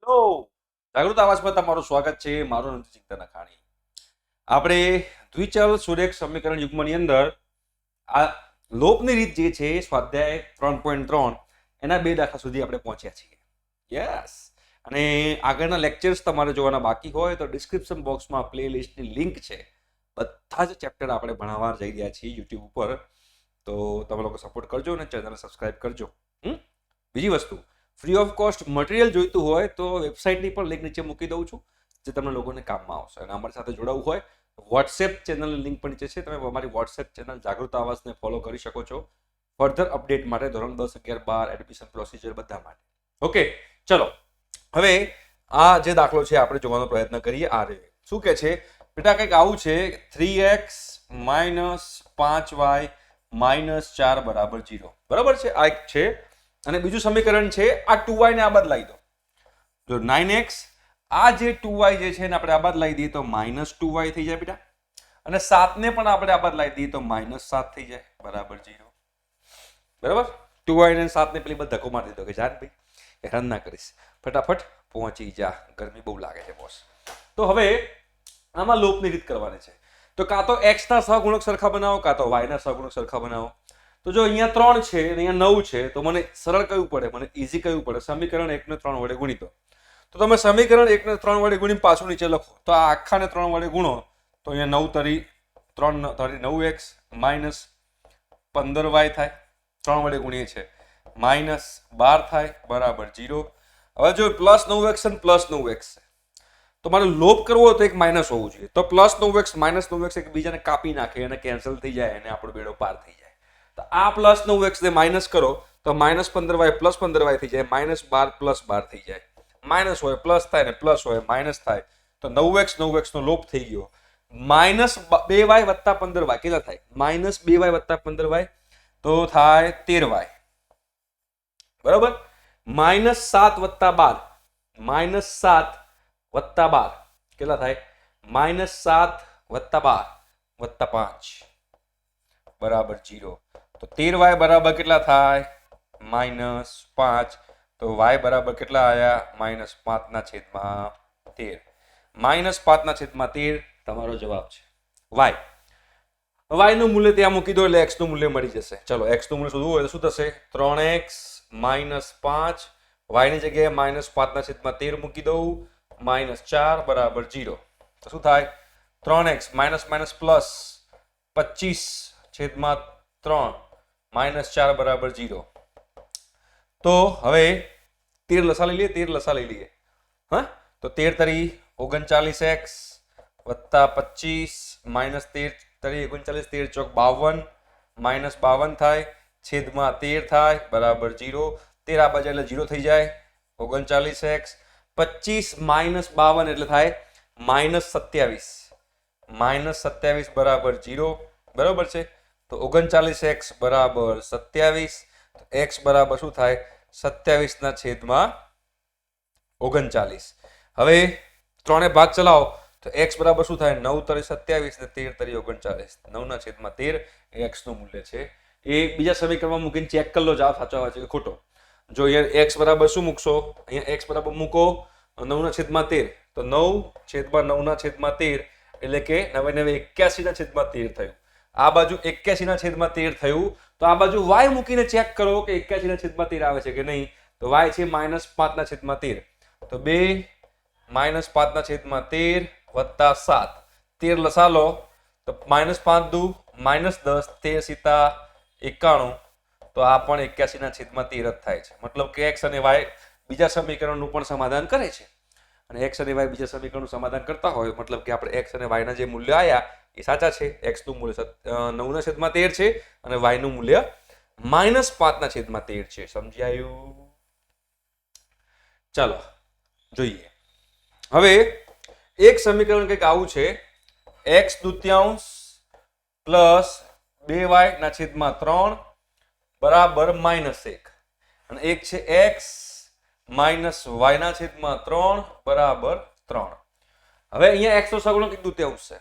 Hello, જાગૃત આવાજમાં તમારું સ્વાગત છે. મારું નામ છે ચિંતન અખાણી. આપણે દ્વિચલ સુરેખ સમીકરણ યુગ્મની અંદર આ લોપની રીત જે છે સ્વાધ્યાય 3.3 એના 2 દાખલા સુધી આપણે પહોંચ્યા છીએ. યસ. અને આગળના લેક્ચર્સ તમારે જોવાના બાકી હોય તો ડિસ્ક્રિપ્શન બોક્સમાં પ્લેલિસ્ટની લિંક છે. બધા જ ચેપ્ટર આપણે ભણાવવા જઈ રહ્યા છીએ યુટ્યુબ ઉપર. તો તમે લોકો સપોર્ટ કરજો અને ચેનલને સબસ્ક્રાઇબ કરજો. બીજી વસ્તુ, ફ્રી ઓફ કોસ્ટ મટીરિયલ જોઈતું હોય તો વેબસાઇટની પણ લિંક નીચે મૂકી દઉં છું, જે તમને લોકોને કામમાં આવશે. અને અમારી સાથે જોડાવું હોય વોટ્સએપ ચેનલની લિંક પણ નીચે છે. તમે અમારી વોટ્સએપ ચેનલ જાગૃત આવાસને ફોલો કરી શકો છો ફર્ધર અપડેટ માટે, ધોરણ 10, 11, 12 એડમિશન પ્રોસિજર બધા માટે. ઓકે, ચલો હવે આ જે દાખલો છે આપણે જોવાનો પ્રયત્ન કરીએ. આ રે શું કે છે બેટા, કંઈક આવું છે 3x - 5y - 4 બરાબર 0. બરાબર છે, આ એક છે. અને બીજું સમીકરણ છે આ 2y ને આ બાદ લાવી દો. જો 9x આ જે 2y જે છે એને આપણે આ બાદ લાવી દઈએ તો -2y થઈ જાય બેટા. અને 7 ને પણ આપણે આ બાદ લાવી દઈએ તો -7 થઈ જાય બરાબર 0. બરાબર, 2y ને 7 ને પેલી બાદ ધક્કો મારી દીધો કે જાન ભાઈ હેરાન ના કરીશ, ફટાફટ પહોંચી જા, ગરમી બહુ લાગે છે બોસ. તો હવે આમાં લોપની રીત કરવાની છે. તો કાં તો x ના સહગુણક સરખા બનાવો, કાં તો y ના સહગુણક સરખા બનાવો. તો જો અહીંયા 3 છે અને અહીંયા 9 છે તો મને સરળ કયું પડે, મને ઈઝી કયું પડે? સમીકરણ 1 ને 3 વડે ગુણી દો. તો તમે સમીકરણ 1 ને 3 વડે ગુણી પાછું નીચે લખો તો આ આખાને 3 વડે ગુણો તો અહીંયા 9 તરી 3 તરી 9x - 15y થાય. 3 વડે ગુણીએ છે -12 થાય બરાબર 0. હવે જો +9x અને +9x છે તો મારે લોપ કરવો હોય તો એક માઇનસ હોવું જોઈએ. તો +9x -9x એકબીજાને કાપી નાખે અને કેન્સલ થઈ જાય અને આપણો બેડો પાર થઈ જાય. તો આ +9x ને માઇનસ કરો તો -15y +15y થઈ જાય, -12 +12 થઈ જાય. માઇનસ હોય પ્લસ થાય ને પ્લસ હોય માઇનસ થાય. તો 9x નો લોપ થઈ ગયો. -2y + 15y કેટલા થાય? -2y + 15y તો થાય 13y. બરાબર, -7 + 12 -7 + 12 કેટલા થાય? -7 + 12 + 5 બરાબર 0. તો 13y બરાબર કેટલા થાય? -5. તો y બરાબર કેટલા આયા? -5/13. -5/13 તમારો જવાબ છે y. y નું મૂલ્ય ત્યાં મૂકી દો એટલે x નું મૂલ્ય મળી જશે. ચલો x નું મૂલ્ય શોધવું હોય તો શું થશે? 3x - 5 y ની જગ્યાએ -5/13 મૂકી દઉં, -4 બરાબર 0. તો શું થાય? 3x પ્લસ 25/3 -4 બરાબર 0. તો હવે 13 લસા લઈ લઈએ. હા, તો 13 તરી 39x વત્તા 25 -13 તરી 39, 13 ચોક 52 -52 થાય છેદમાં 13 થાય બરાબર 0. 13 આ બાજુ એટલે 0 થઈ જાય. 39x 25 - 52 એટલે થાય -27. -27 બરાબર 0. બરાબર છે. તો 39x બરાબર 27. x બરાબર શું થાય? 27/39. હવે 3 ભાગ ચલાવો તો x બરાબર શું થાય? 9 તરી 27 ને 13 તરી 39. 9/13 એ x નું મૂલ્ય છે. એ બીજા સમીકરણમાં મૂકીને ચેક કરી લો જવાબ સાચો આવે છે કે ખોટો. જો અહીંયા x બરાબર શું મૂકશો? અહીંયા x બરાબર મૂકો 9/13 તો 9/9/13 એટલે કે 81/13 થયું. આ બાજુ 81/13 થયું. તો આ બાજુ y મૂકીને ચેક કરો કે 81/13 આવે છે કે નહીં. તો y છે -5/13. તો 2 -5/13 વત્તા 7. 13 લસા લો તો -5 દુ -10, 13 સીતા 91. તો આ પણ 81/13 જ થાય છે. મતલબ કે x અને y બીજા સમીકરણનું પણ સમાધાન કરે છે. અને x અને y બીજા સમીકરણનું સમાધાન કરતા હોય મતલબ કે આપણે x અને y ના જે મૂલ્ય આયા એ સાચા છે. x નું મૂલ્ય 9/13 છે અને y નું મૂલ્ય -5/13 છે. સમજાયું? ચાલો જોઈએ. હવે એક સમીકરણ કંઈક આવું છે x² પ્લસ 2y/3 બરાબર -1. અને એક છે x - y/3 બરાબર 3. હવે અહીંયા x નો સહગુણક 1/2 છે.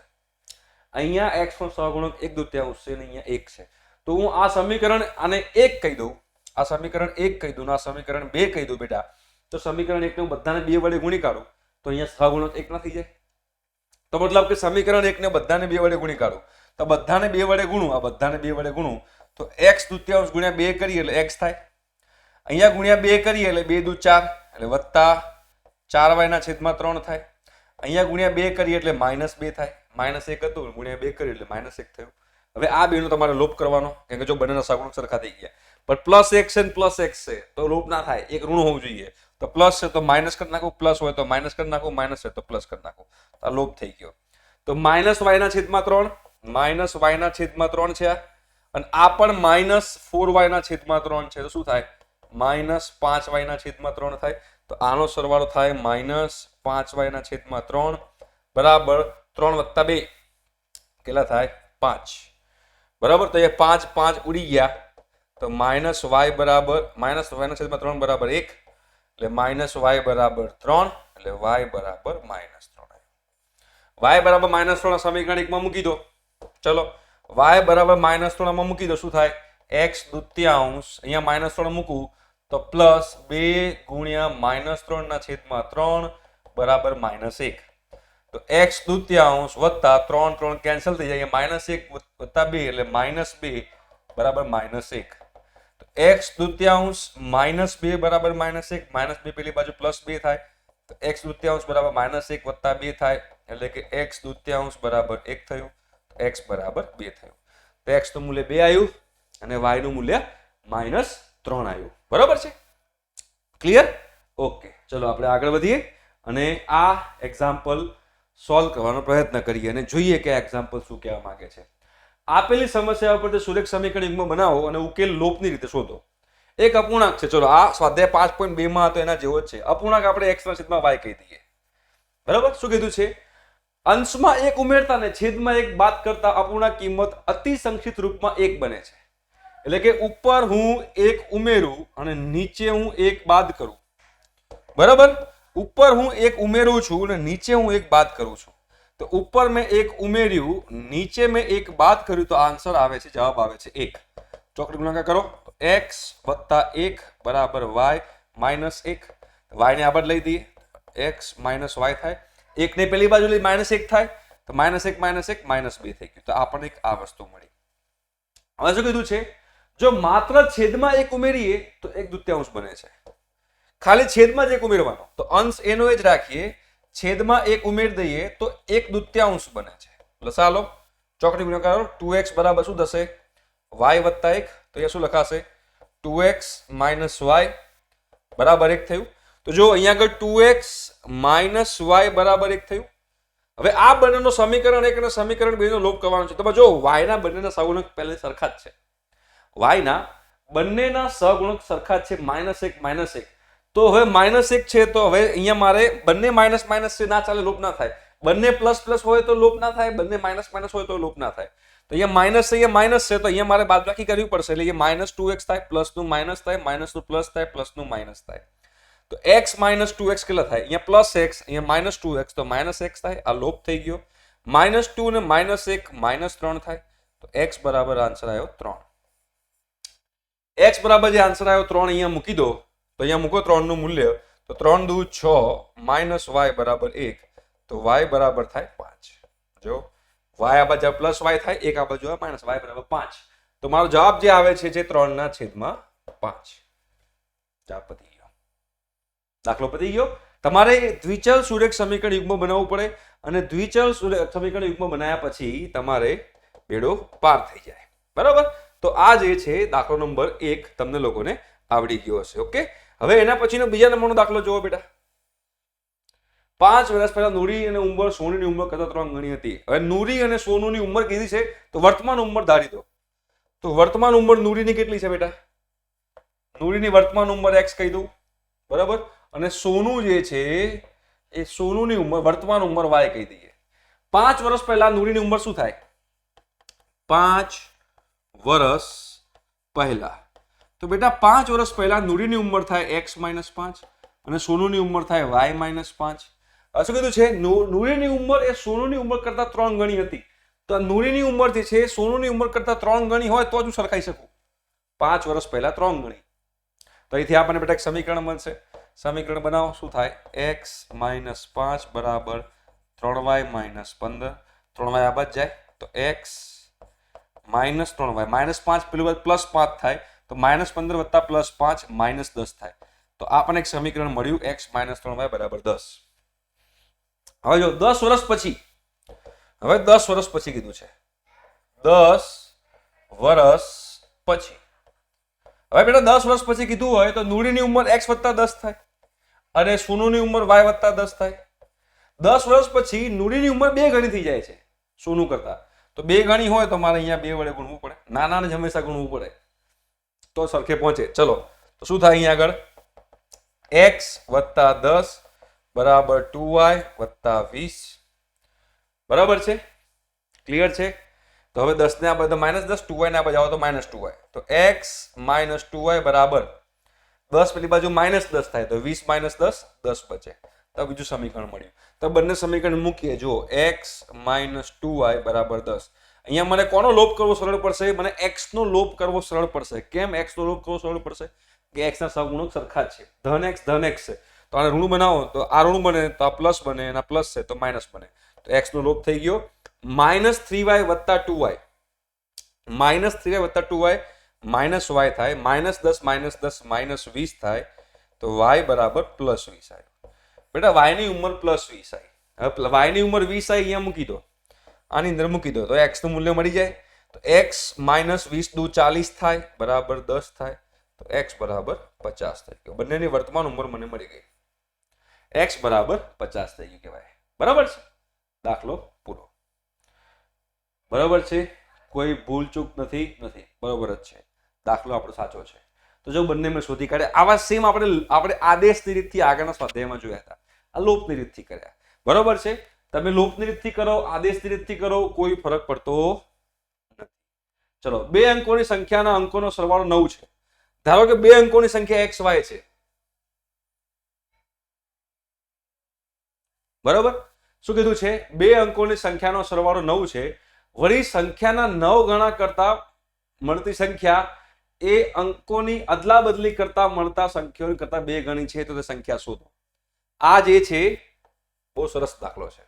અહીંયા x નો સહગુણક 1/2 છે અને અહીંયા 1 છે. તો હું આ સમીકરણ આને 1 કહી દઉં, આ સમીકરણ 1 કહી દઉં, આ સમીકરણ 2 કહી દઉં બેટા. તો સમીકરણ 1 ને હું બધાને 2 વડે ગુણી કાઢું તો અહીંયા સહગુણક 1 ના થઈ જાય. તો મતલબ કે સમીકરણ 1 ને બધાને 2 વડે ગુણી કાઢું તો બધાને 2 વડે ગુણું, આ બધાને 2 વડે ગુણું તો x દૂત્યાંશ ગુણ્યા 2 કરીએ એટલે x થાય. અહીંયા ગુણ્યા 2 કરીએ એટલે 2 દુ 4 એટલે વત્તા 4y ના છેદમાં 3 થાય. અહીંયા ગુણ્યા 2 કરીએ એટલે -2 થાય. -1 હતું ગુણ્યા 2 કરીએ એટલે -1 થયું. હવે આ બેનો તમારે લોપ કરવાનો, કેમ કે જો બંનેના સહગુણક સરખા થઈ ગયા. પણ +x છે ને +x છે તો લોપ ના થાય, એક ઋણ હોવું જોઈએ. તો પ્લસ છે તો માઇનસ કરી નાખો, પ્લસ હોય તો માઇનસ કરી નાખો, માઇનસ છે તો પ્લસ કરી નાખો. આ લોપ થઈ ગયો. તો -y ના છેદમાં 3, -y ના છેદમાં 3 છે અને આ પણ -4y ના છેદમાં 3 છે. તો શું થાય? -5y ના છેદમાં 3 થાય. તો આનો સરવાળો થાય -5y ના છેદમાં 3 બરાબર 3 + 2 કેટલા થાય? 5. બરાબર. તો એ 5 5 ઉડી ગયા તો -y બરાબર -y ના છેદમાં 3 બરાબર 1 એટલે -y બરાબર 3 એટલે y બરાબર -3. y બરાબર -3 સમીકરણ 1 માં મૂકી દો. ચલો y બરાબર -3 માં મૂકી દો. શું થાય? x દૂત્યાંશ અહીંયા -3 મૂકું તો +2 ગુણ્યા -3 ના છેદમાં 3 બરાબર -1. તો x દૂત્યાંશ વત્તા 3 3 કેન્સલ થઈ જાય. -1 વત્તા 2 એટલે -2 બરાબર -1. તો x દૂત્યાંશ -2 બરાબર -1, -2 પેલી બાજુ +2 થાય તો x દૂત્યાંશ બરાબર -1 વત્તા 2 થાય એટલે કે x દૂત્યાંશ બરાબર 1 થયું, x બરાબર 2 થયું. તો x નું મૂલ્ય 2 આવ્યું અને y નું મૂલ્ય -3 આવ્યું. બરાબર છે? ક્લિયર? ઓકે, ચલો આપણે આગળ વધીએ અને આ એક્ઝામ્પલ સોલ્વ કરવાનો પ્રયત્ન કરીએ અને જોઈએ કે આ એક્ઝામ્પલ શું કહેવા માંગે છે. આપેલી સમસ્યા ઉપર સુરેખ સમીકરણ યુગ્મ બનાવો અને ઉકેલ લોપની રીતે શોધો. એક અપૂર્ણાંક છે. ચલો આ સ્વાધ્યાય 5.2 માં હતો એના જેવો જ છે. અપૂર્ણાંક આપણે x ના છેદમાં y કહી દઈએ. બરાબર. શું કીધું છે? અંશમાં 1 ઉમેરતા ને છેદમાં 1 બાદ કરતા અપૂર્ણાંક કિંમત અતિ સંક્ષિપ્ત રૂપમાં 1 બને છે. એટલે કે ઉપર હું 1 ઉમેરું અને નીચે હું 1 બાદ કરું. બરાબર. ઉપર હું 1 ઉમેરું છું અને નીચે હું 1 બાદ કરું છું. તો ઉપર મેં 1 ઉમેર્યું, નીચે મેં 1 બાદ કર્યું તો આન્સર આવે છે, જવાબ આવે છે 1. ચોકડી ગુણાકાર કરો તો x + 1 બરાબર y -1. y ને આગળ લઈ દઈએ, x - y થાય. 1 ને પેલી બાજુ લઈ -1 થાય તો -1 - 1 -2 થઈ ગયું. તો આપણને એક આ વસ્તુ મળી. હવે શું કીધું છે? જો માત્ર છેદમાં 1 ઉમેરીએ તો 1 દૂત્યાંશ બને છે. ખાલી છેદમાં જ 1 ઉમેરવાનો તો અંશ એનો જ રાખીએ, છેદમાં 1 ઉમેરી દઈએ તો 1 દૂત્યાંશ બને છે. લસા લો, ચોકડી ગુણાકાર કરો. 2x બરાબર શું થશે? y + 1. તો અહીંયા શું લખાશે? 2x - y બરાબર 1 થયું. તો જો અહીંયા આગળ 2x - y બરાબર 1 થયું. હવે આ બંનેનો સમીકરણ 1 અને સમીકરણ 2 નો લોપ કરવાનો છે. તમે જો y ના બંનેના સહગુણક પહેલે સરખા જ છે. y ના બંનેના સહગુણક સરખા છે, -1 -1. તો હવે -1 છે તો હવે અહીંયા મારે બંને માઇનસ છે, ના ચાલે, લોપ ના થાય. બંને પ્લસ હોય તો લોપ ના થાય, બંને માઇનસ હોય તો લોપ ના થાય. તો અહીંયા માઇનસ છે, અહીંયા માઇનસ છે તો અહીંયા મારે બાદબાકી કરવી પડશે. એટલે અહીંયા -2x થાય, પ્લસનું માઇનસ થાય, માઇનસનું પ્લસ થાય, પ્લસનું માઇનસ થાય. તો x - 2x કેટલા થાય? અહીંયા +x, અહીંયા -2x તો -x થાય. આ લોપ થઈ ગયો. -2 ને -1 -3 થાય. તો x બરાબર આન્સર આવ્યો 3. x બરાબર જે આન્સર આવ્યો 3 અહીંયા મૂકી દો. તો અહીંયા મૂકો 3 નું મૂલ્ય તો 3 દુ 6 -y બરાબર 1 તો y બરાબર થાય 5. જો y આ બાજુ +y થાય, 1 આ બાજુ -y બરાબર 5. તો મારો જવાબ જે આવે છે જે 3 ના છેદમાં 5. જવાબ પતી ગયો. દાખલો પતી ગયો. તમારે દ્વિચલ સુરેખ સમીકરણ યુગ્મ બનાવવું પડે અને દ્વિચલ સમીકરણ યુગ્મ બનાવ્યા પછી તમારે બેડો પાર થઈ જાય. બરાબર. તો આ જે છે દાખલો નંબર 1 તમને લોકોને આવડી ગયો હશે. ઓકે. હવે એના પછીનો બીજા નંબરનો દાખલો જોવો બેટા. 5 વર્ષ પહેલા નુરી અને ઉંમર સોનીની ઉંમર કરતા 3 ગણી હતી. હવે નુરી અને સોનુની ઉંમર કીધી છે તો વર્તમાન ઉંમર ધારી દો. તો વર્તમાન ઉંમર નુરીની કેટલી છે બેટા? નુરીની વર્તમાન ઉંમર x કહી દઉં. બરાબર. અને સોનુ જે છે એ સોનુની ઉંમર વર્તમાન ઉંમર y કહી દઈએ. 5 વર્ષ પહેલા નુરીની ઉંમર શું થાય? 5 વર્ષ પહેલા. તો બેટા 5 વર્ષ પહેલા નુરીની ઉંમર થાય x - 5 અને સોનુની ઉંમર થાય y - 5. શું કીધું છે? નુરીની ઉંમર એ સોનુની ઉંમર કરતા 3 ગણી હતી. તો આ નુરીની ઉંમર જે છે સોનુની ઉંમર કરતા 3 ગણી હોય તો જ હું સરખાઈ શકું. 5 વર્ષ પહેલા 3 ગણી. તો અહીંથી આપણને બેટા એક સમીકરણ મળશે. સમીકરણ બનાવો. શું થાય? x - 5 બરાબર 3y - 15. 3y આ બાદ જાય તો x - 3y -5 પેલું બાદ +5 થાય તો -15 વત્તા +5 -10 થાય. તો આપણને એક સમીકરણ મળ્યું x - 3y બરાબર 10. હવે જો 10 વર્ષ પછી, હવે 10 વર્ષ પછી કીધું છે, 10 વર્ષ પછી. હવે બેટા 10 વર્ષ પછી કીધું હોય તો નુડીની ઉંમર x + 10 થાય અને સોનુની ઉંમર y + 10 થાય. 10 વર્ષ પછી નુડીની ઉંમર 2 ગણી થઈ જાય છે સોનું કરતા. તો 2 ગણી હોય તો મારે અહીંયા 2 વડે ગુણવું પડે. નાનાને જ હંમેશા ગુણવું પડે તો સરખે પહોંચે. ચલો તો શું થાય અહીંયા આગળ? x + 10 બરાબર 2y + 20. બરાબર છે? ક્લિયર છે? તો હવે 10 ને આ બધા -10, 2y ને આ બાજુ આવો તો -2y. તો x - 2y બરાબર 10 પેલી બાજુ -10 થાય તો 20 - 10 10 બચે. તો બીજું સમીકરણ મળ્યું. તો બંને સમીકરણ મૂકીએ. જો x - 2y બરાબર 10. અહીંયા મને કોનો લોપ કરવો સરળ પડશે? મને x નો લોપ કરવો સરળ પડશે. કેમ x નો લોપ કરવો સરળ પડશે? કે x ના સહગુણક સરખા જ છે. ધન x છે. તો આને ઋણ બનાવો તો આ ઋણ બને તો આ પ્લસ બને અને આ પ્લસ છે તો માઇનસ બને. તો x નો લોપ થઈ ગયો. -3y + 2y, -3y + 2y -y થાય. -10 - 10 -20 થાય તો y બરાબર +20 આવ્યો. બેટા y ની ઉંમર +20 આવી. હવે y ની ઉંમર 20 આવી, અહીંયા મૂકી દો, આની અંદર મૂકી દો તો x નું મૂલ્ય મળી જાય. તો x - 20 દુ 40 થાય બરાબર 10 થાય તો x બરાબર 50 થઈ ગયો. બંનેની વર્તમાન ઉંમર મને મળી ગઈ. x બરાબર 50 થઈ ગયું કહેવાય. બરાબર છે? દાખલો પૂરો. બરાબર છે? કોઈ ભૂલ ચૂક નથી? બરાબર જ છે. દાખલો આપણો સાચો છે. તો જો બંને મેં શોધી કાઢ્યા. આવા સેમ આપણે આદેશની રીતથી આગળના સ્વાધ્યાયમાં જોયા હતા. આ લોપની રીતથી કર્યા. બરાબર છે? તમે લોપની રીતથી કરો, આદેશની રીતથી કરો, કોઈ ફરક પડતો નથી. ચલો, 2 અંકોની સંખ્યાના અંકોનો સરવાળો 9 છે. ધારો કે 2 અંકોની સંખ્યા xy છે. બરાબર? શું કીધું છે? 2 અંકોની સંખ્યાનો સરવાળો 9 છે. વળી સંખ્યાના 9 ગણા કરતા મળતી સંખ્યા એ અંકોની અદલા બદલી કરતા મળતા સંખ્યાઓ કરતા 2 ગણી છે. તો તે સંખ્યા શોધો. આ જે છે બહુ સરસ દાખલો છે.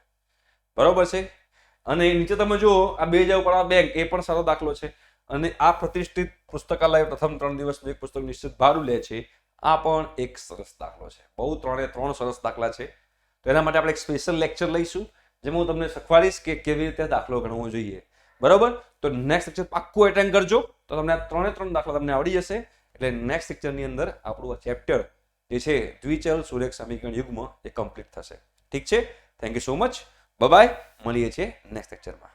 બરાબર છે? અને નીચે તમે જુઓ આ 2000 પર બેંક, એ પણ સારો દાખલો છે. અને આ પ્રતિષ્ઠિત પુસ્તકાલય પ્રથમ 3 દિવસનું એક પુસ્તક નિશ્ચિત ભાડું લે છે. આ પણ એક સરસ દાખલો છે. બહુ 3 સરસ દાખલા છે. તો એના માટે આપણે એક સ્પેશિયલ લેક્ચર લઈશું જેમાં હું તમને શીખવાડીશ કે કેવી રીતે દાખલો ગણવો જોઈએ. બરાબર? તો નેક્સ્ટ લેક્ચર પાક્કું એટેન્ડ કરજો તો તમને આ 3 દાખલા તમને આવડી જશે. એટલે નેક્સ્ટ લેક્ચરની અંદર આપણું આ ચેપ્ટર જે છે દ્વિચલ સુરેખ સમીકરણ યુગ્મ એ કમ્પ્લીટ થશે. ઠીક છે? Thank you so much. Bye. મળીએ છીએ નેક્સ્ટ લેક્ચરમાં.